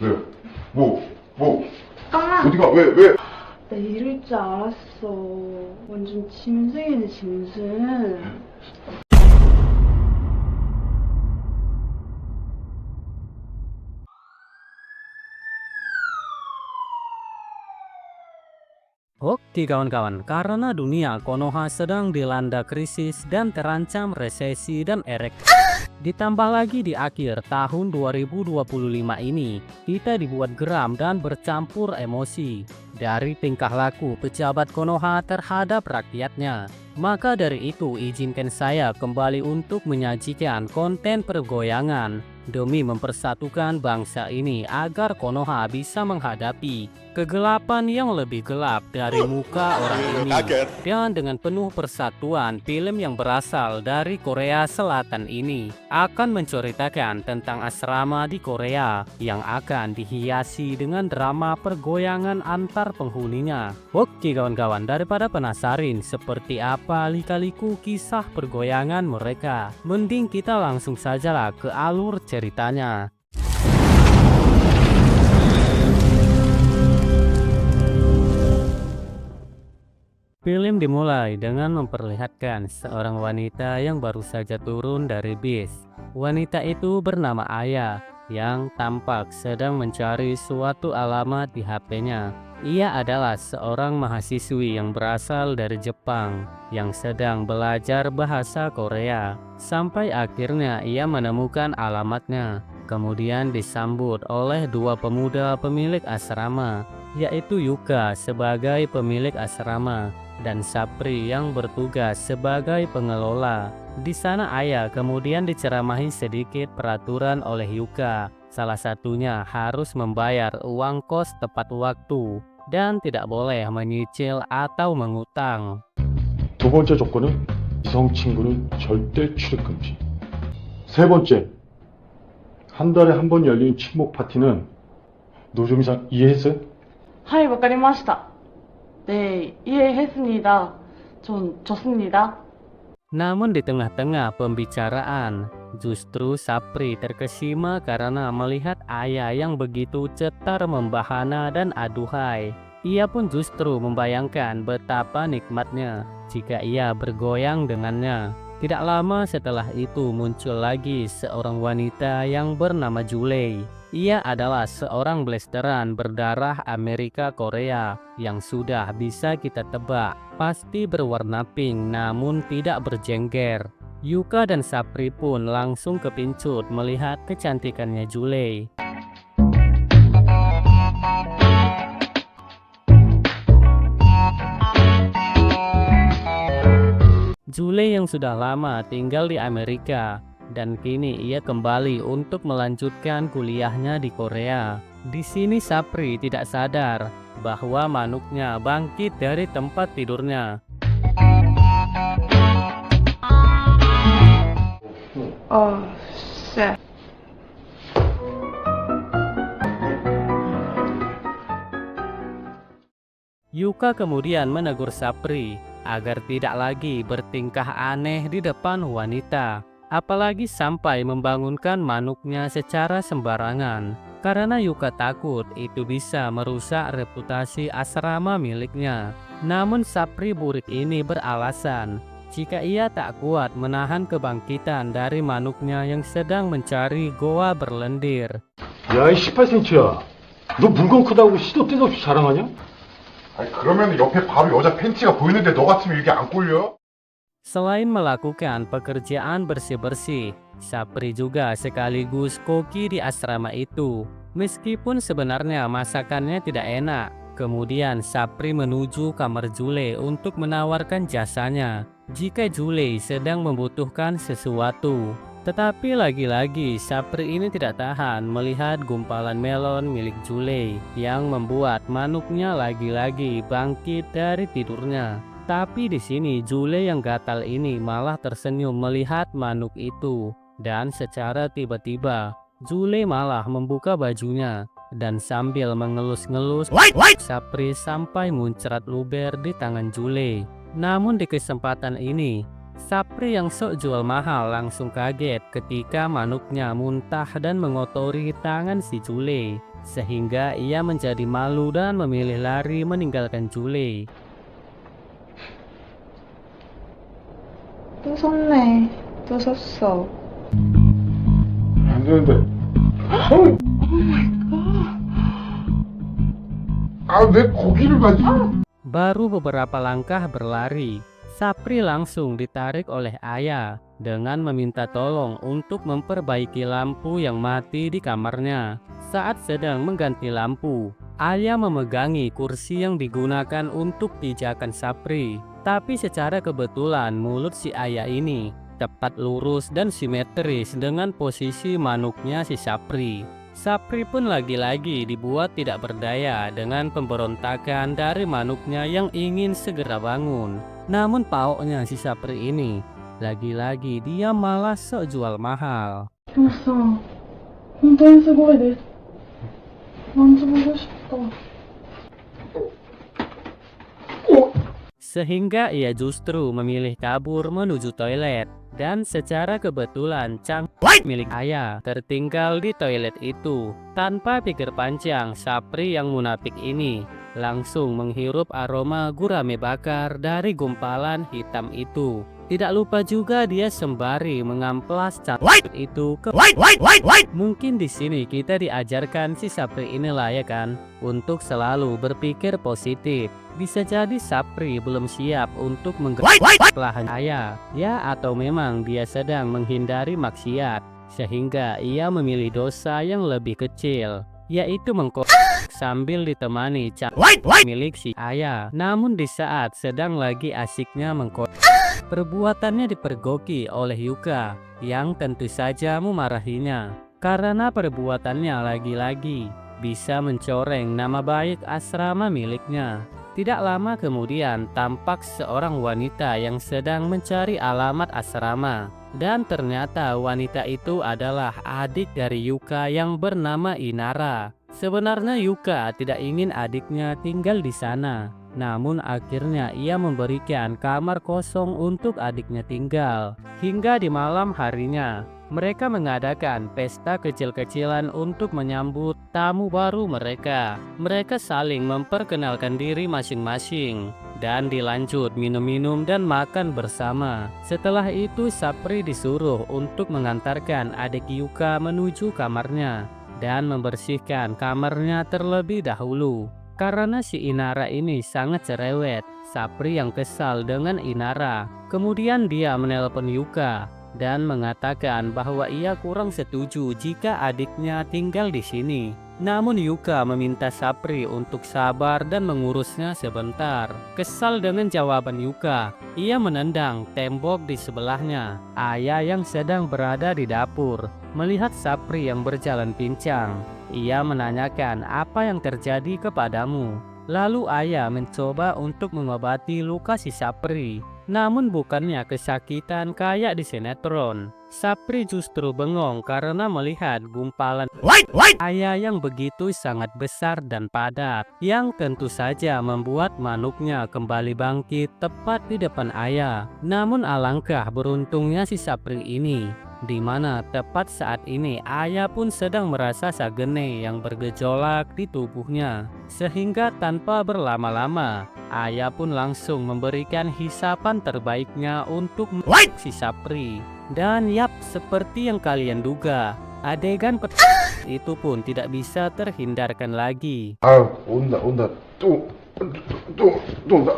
왜? 뭐? 뭐? 잠깐만. 어디가? 왜? 나 이럴 줄 알았어. 완전 짐승이네, 짐승. Oke kawan-kawan, karena dunia Konoha sedang dilanda krisis dan terancam resesi dan erek. Ditambah lagi di akhir tahun 2025 ini, kita dibuat geram dan bercampur emosi dari tingkah laku pejabat Konoha terhadap rakyatnya. Maka dari itu izinkan saya kembali untuk menyajikan konten pergoyangan demi mempersatukan bangsa ini agar Konoha bisa menghadapi kegelapan yang lebih gelap dari muka orang ini. Dan dengan penuh persatuan, film yang berasal dari Korea Selatan ini akan menceritakan tentang asrama di Korea yang akan dihiasi dengan drama pergoyangan antar penghuninya. Oke kawan-kawan, daripada penasaran seperti apa lika-liku kisah pergoyangan mereka, mending kita langsung sajalah ke alur ceritanya. Film dimulai dengan memperlihatkan seorang wanita yang baru saja turun dari bis. Wanita itu bernama Aya yang tampak sedang mencari suatu alamat di HP-nya. Ia adalah seorang mahasiswi yang berasal dari Jepang yang sedang belajar bahasa Korea. Sampai akhirnya ia menemukan alamatnya. Kemudian disambut oleh dua pemuda pemilik asrama, yaitu Yuka sebagai pemilik asrama dan Sapri yang bertugas sebagai pengelola. Di sana Aya kemudian diceramahi sedikit peraturan oleh Yuka. Salah satunya harus membayar uang kos tepat waktu dan tidak boleh menyicil atau mengutang. 두 번째 조건은 이성 친구는 절대 출입 금지. 세 번째, 한 달에 한 번 열리는 친목 파티는 노조미상 이해했어요? はい、わかりました. 네, 이해했습니다. 전 좋습니다. Namun di tengah-tengah pembicaraan, justru Sapri terkesima karena melihat Aya yang begitu cetar membahana dan aduhai. Ia pun justru membayangkan betapa nikmatnya jika ia bergoyang dengannya. Tidak lama setelah itu muncul lagi seorang wanita yang bernama Julei. Ia adalah seorang blasteran berdarah Amerika Korea yang sudah bisa kita tebak pasti berwarna pink namun tidak berjengger. Yuka dan Sapri pun langsung kepincut melihat kecantikannya Julei. Julei yang sudah lama tinggal di Amerika dan kini ia kembali untuk melanjutkan kuliahnya di Korea. Di sini Sapri tidak sadar bahwa manuknya bangkit dari tempat tidurnya. 아, 쎄. Yuka kemudian menegur Sapri agar tidak lagi bertingkah aneh di depan wanita, apalagi sampai membangunkan manuknya secara sembarangan, karena Yuka takut itu bisa merusak reputasi asrama miliknya. Namun Sapri burik ini beralasan jika ia tak kuat menahan kebangkitan dari manuknya yang sedang mencari goa berlendir. 야, 이 18cm야. 너 물건 크다고 시도 때도 없이 자랑하냐? 아니 그러면 옆에 바로 여자 팬티가 보이는데 너 같으면 이게 안 꼴려? Selain melakukan pekerjaan bersih-bersih, Sapri juga sekaligus koki di asrama itu. Meskipun sebenarnya masakannya tidak enak, kemudian Sapri menuju kamar Julei untuk menawarkan jasanya jika Julei sedang membutuhkan sesuatu. Tetapi lagi-lagi Sapri ini tidak tahan melihat gumpalan melon milik Julei yang membuat manuknya lagi-lagi bangkit dari tidurnya. Tapi di sini Julei yang gatal ini malah tersenyum melihat manuk itu, dan secara tiba-tiba Julei malah membuka bajunya dan sambil mengelus-ngelus Sapri sampai muncrat luber di tangan Julei. Namun di kesempatan ini Sapri yang sok jual mahal langsung kaget ketika manuknya muntah dan mengotori tangan si Julei. sehingga ia menjadi malu dan memilih lari meninggalkan Jule. 또 섰네. 또 섰어. 안 되는데. 아, 왜 거기를 가지? Baru beberapa langkah berlari, Sapri langsung ditarik oleh ayah dengan meminta tolong untuk memperbaiki lampu yang mati di kamarnya. Saat sedang mengganti lampu, ayah memegangi kursi yang digunakan untuk pijakan Sapri. Tapi secara kebetulan mulut si ayah ini tepat lurus dan simetris dengan posisi manuknya si Sapri. Sapri pun lagi-lagi dibuat tidak berdaya dengan pemberontakan dari manuknya yang ingin segera bangun. Namun paoknya si Sapri ini, lagi-lagi dia malah sok jual mahal. でもさ、本当にすごいです。マンツボでした。 Sehingga ia justru memilih kabur menuju toilet. Dan secara kebetulan Chang milik ayah tertinggal di toilet itu. Tanpa pikir panjang, Sapri yang munafik ini langsung menghirup aroma gurame bakar dari gumpalan hitam itu. Tidak lupa juga dia sembari mengamplas Chang itu ke. Mungkin di sini kita diajarkan si Sapri inilah ya kan, untuk selalu berpikir positif. Bisa jadi Sapri belum siap untuk menggelapkan ayah, ya, atau memang dia sedang menghindari maksiat, sehingga ia memilih dosa yang lebih kecil, yaitu sambil ditemani milik si ayah. Namun di saat sedang lagi asiknya perbuatannya dipergoki oleh Yuka, yang tentu saja memarahinya, karena perbuatannya lagi-lagi bisa mencoreng nama baik asrama miliknya. Tidak lama kemudian tampak seorang wanita yang sedang mencari alamat asrama. Dan ternyata wanita itu adalah adik dari Yuka yang bernama Inara. Sebenarnya Yuka tidak ingin adiknya tinggal di sana. Namun akhirnya ia memberikan kamar kosong untuk adiknya tinggal. Hingga di malam harinya, mereka mengadakan pesta kecil-kecilan untuk menyambut tamu baru mereka. Mereka saling memperkenalkan diri masing-masing dan dilanjut minum-minum dan makan bersama. Setelah itu Sapri disuruh untuk mengantarkan adik Yuka menuju kamarnya dan membersihkan kamarnya terlebih dahulu. Karena si Inara ini sangat cerewet, Sapri yang kesal dengan Inara. Kemudian dia menelpon Yuka dan mengatakan bahwa ia kurang setuju jika adiknya tinggal di sini. Namun Yuka meminta Sapri untuk sabar dan mengurusnya sebentar. Kesal dengan jawaban Yuka, ia menendang tembok di sebelahnya. Ayah yang sedang berada di dapur melihat Sapri yang berjalan pincang. Ia menanyakan apa yang terjadi kepadamu. Lalu ayah mencoba untuk mengobati luka si Sapri. Namun bukannya kesakitan kayak di sinetron. Sapri justru bengong karena melihat gumpalan ayah yang begitu sangat besar dan padat, yang tentu saja membuat manuknya kembali bangkit tepat di depan ayah. Namun alangkah beruntungnya si Sapri ini, di mana tepat saat ini ayah pun sedang merasa sagene yang bergejolak di tubuhnya. Sehingga tanpa berlama-lama, ayah pun langsung memberikan hisapan terbaiknya untuk si Sapri. Dan yap, seperti yang kalian duga, adegan itu pun tidak bisa terhindarkan lagi. 아, 온다. 또 온다.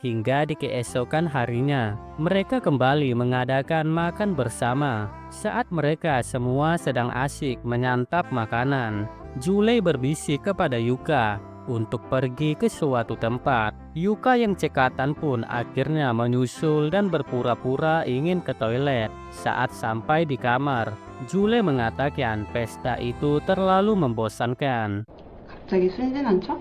Hingga di keesokan harinya, mereka kembali mengadakan makan bersama. Saat mereka semua sedang asyik menyantap makanan, Jule berbisik kepada Yuka untuk pergi ke suatu tempat. Yuka yang cekatan pun akhirnya menyusul dan berpura-pura ingin ke toilet. Saat sampai di kamar, Jule mengatakan pesta itu terlalu membosankan. 갑자기 순진한 척?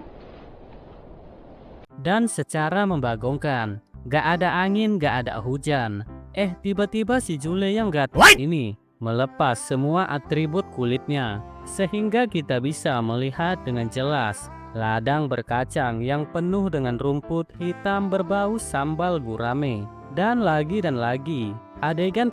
Dan secara membagongkan, gak ada angin, gak ada hujan. Tiba-tiba si Jule yang gatal ini melepas semua atribut kulitnya, sehingga kita bisa melihat dengan jelas ladang berkacang yang penuh dengan rumput hitam berbau sambal gurame. Dan lagi, adegan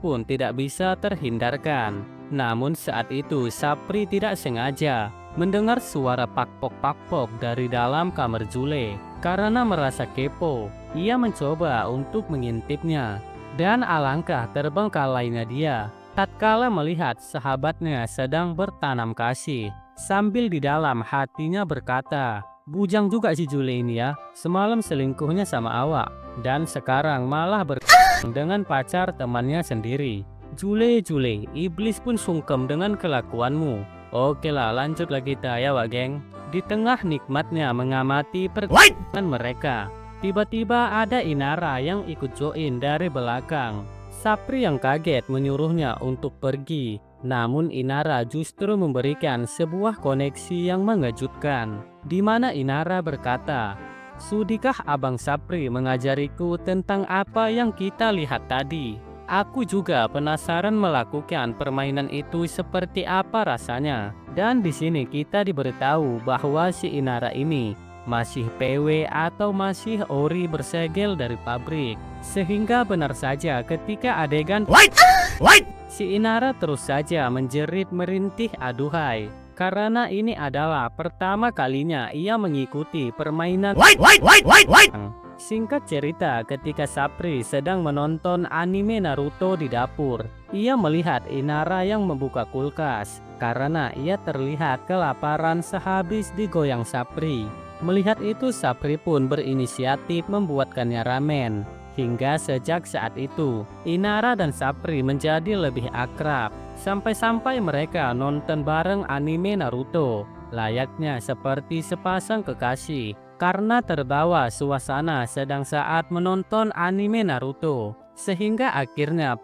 pun tidak bisa terhindarkan. Namun saat itu Sapri tidak sengaja mendengar suara pakpok-pakpok dari dalam kamar Jule. Karena merasa kepo, ia mencoba untuk mengintipnya. Dan alangkah terbengkalainya dia tatkala melihat sahabatnya sedang bertanam kasih. Sambil di dalam hatinya berkata, "Bujang juga si Jule ini ya, semalam selingkuhnya sama awak. Dan sekarang malah dengan pacar temannya sendiri. Jule, iblis pun sungkem dengan kelakuanmu." Oke lah, lanjut lagi kita ya Wak geng. Di tengah nikmatnya mengamati perkembangan mereka, tiba-tiba ada Inara yang ikut join dari belakang. Sapri yang kaget menyuruhnya untuk pergi. Namun Inara justru memberikan sebuah koneksi yang mengejutkan, di mana Inara berkata, "Sudikah Abang Sapri mengajariku tentang apa yang kita lihat tadi? Aku juga penasaran melakukan permainan itu seperti apa rasanya." Dan di sini kita diberitahu bahwa si Inara ini masih PW atau masih ori bersegel dari pabrik. Sehingga benar saja ketika adegan si Inara terus saja menjerit merintih aduhai. Karena ini adalah pertama kalinya ia mengikuti permainan. Singkat cerita, ketika Sapri sedang menonton anime Naruto di dapur, ia melihat Inara yang membuka kulkas karena ia terlihat kelaparan sehabis digoyang Sapri. Melihat itu, Sapri pun berinisiatif membuatkannya ramen. Hingga sejak saat itu, Inara dan Sapri menjadi lebih akrab. Sampai-sampai mereka nonton bareng anime Naruto, layaknya seperti sepasang kekasih. Karena terbawa suasana sedang saat menonton anime Naruto, sehingga akhirnya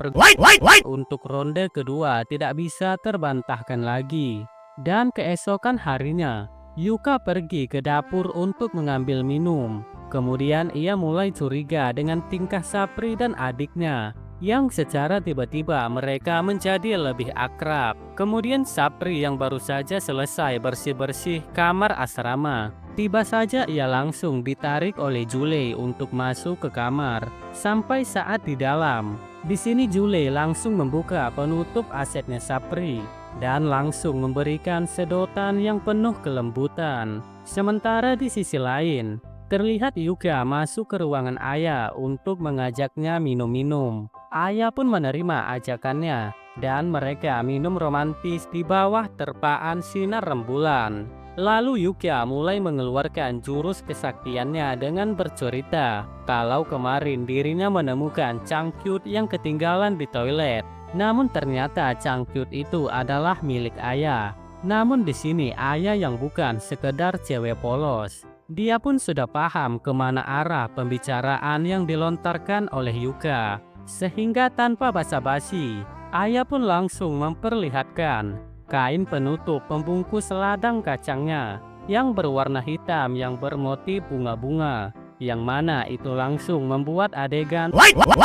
untuk ronde kedua tidak bisa terbantahkan lagi. Dan keesokan harinya, Yuka pergi ke dapur untuk mengambil minum. Kemudian ia mulai curiga dengan tingkah Sapri dan adiknya, yang secara tiba-tiba mereka menjadi lebih akrab. Kemudian Sapri yang baru saja selesai bersih-bersih kamar asrama, tiba saja ia langsung ditarik oleh Jule untuk masuk ke kamar. Sampai saat di dalam, di sini Jule langsung membuka penutup asetnya Sapri dan langsung memberikan sedotan yang penuh kelembutan. Sementara di sisi lain, terlihat Yuka masuk ke ruangan Ayah untuk mengajaknya minum-minum. Ayah pun menerima ajakannya dan mereka minum romantis di bawah terpaan sinar rembulan. Lalu Yuka mulai mengeluarkan jurus kesaktiannya dengan bercerita kalau kemarin dirinya menemukan Changkyut yang ketinggalan di toilet. Namun ternyata Changkyut itu adalah milik Ayah. Namun di sini Ayah yang bukan sekedar cewek polos. Dia pun sudah paham kemana arah pembicaraan yang dilontarkan oleh Yuka. Sehingga tanpa basa-basi, Ayah pun langsung memperlihatkan kain penutup pembungkus ladang kacangnya yang berwarna hitam yang bermotif bunga-bunga. Yang mana itu langsung membuat adegan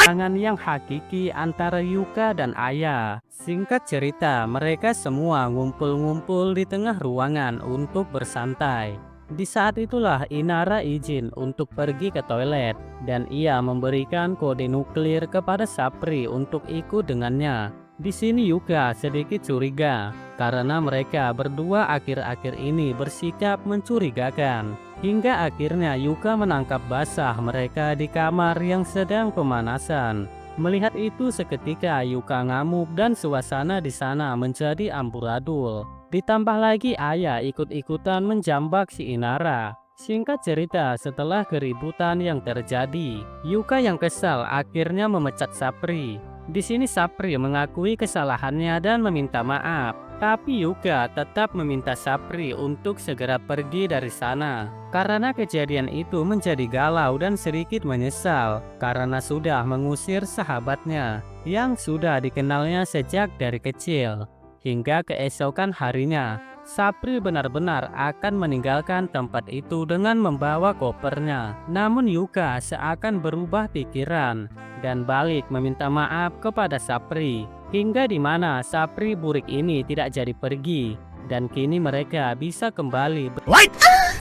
tangan yang hakiki antara Yuka dan Ayah. Singkat cerita, mereka semua ngumpul-ngumpul di tengah ruangan untuk bersantai. Di saat itulah Inara izin untuk pergi ke toilet dan ia memberikan kode nuklir kepada Sapri untuk ikut dengannya. Di sini Yuka sedikit curiga karena mereka berdua akhir-akhir ini bersikap mencurigakan. Hingga akhirnya Yuka menangkap basah mereka di kamar yang sedang pemanasan. Melihat itu seketika Yuka ngamuk dan suasana di sana menjadi amburadul. Ditambah lagi Ayah ikut-ikutan menjambak si Inara. Singkat cerita, setelah keributan yang terjadi, Yuka yang kesal akhirnya memecat Sapri. Di sini Sapri mengakui kesalahannya dan meminta maaf. Tapi Yuka tetap meminta Sapri untuk segera pergi dari sana. Karena kejadian itu menjadi galau dan sedikit menyesal karena sudah mengusir sahabatnya yang sudah dikenalnya sejak dari kecil. Hingga keesokan harinya, Sapri benar-benar akan meninggalkan tempat itu dengan membawa kopernya. Namun Yuka seakan berubah pikiran dan balik meminta maaf kepada Sapri. Hingga di mana Sapri burik ini tidak jadi pergi dan kini mereka bisa kembali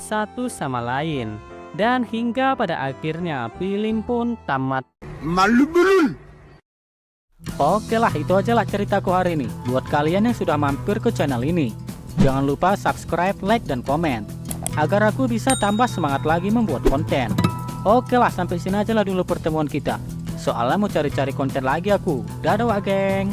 satu sama lain. Dan hingga pada akhirnya film pun tamat. Oke lah, itu aja lah ceritaku hari ini. Buat kalian yang sudah mampir ke channel ini, jangan lupa subscribe, like, dan komen, agar aku bisa tambah semangat lagi membuat konten. Oke lah, sampai sini aja lah dulu pertemuan kita. Soalnya mau cari-cari konten lagi aku. Dadah wak geng.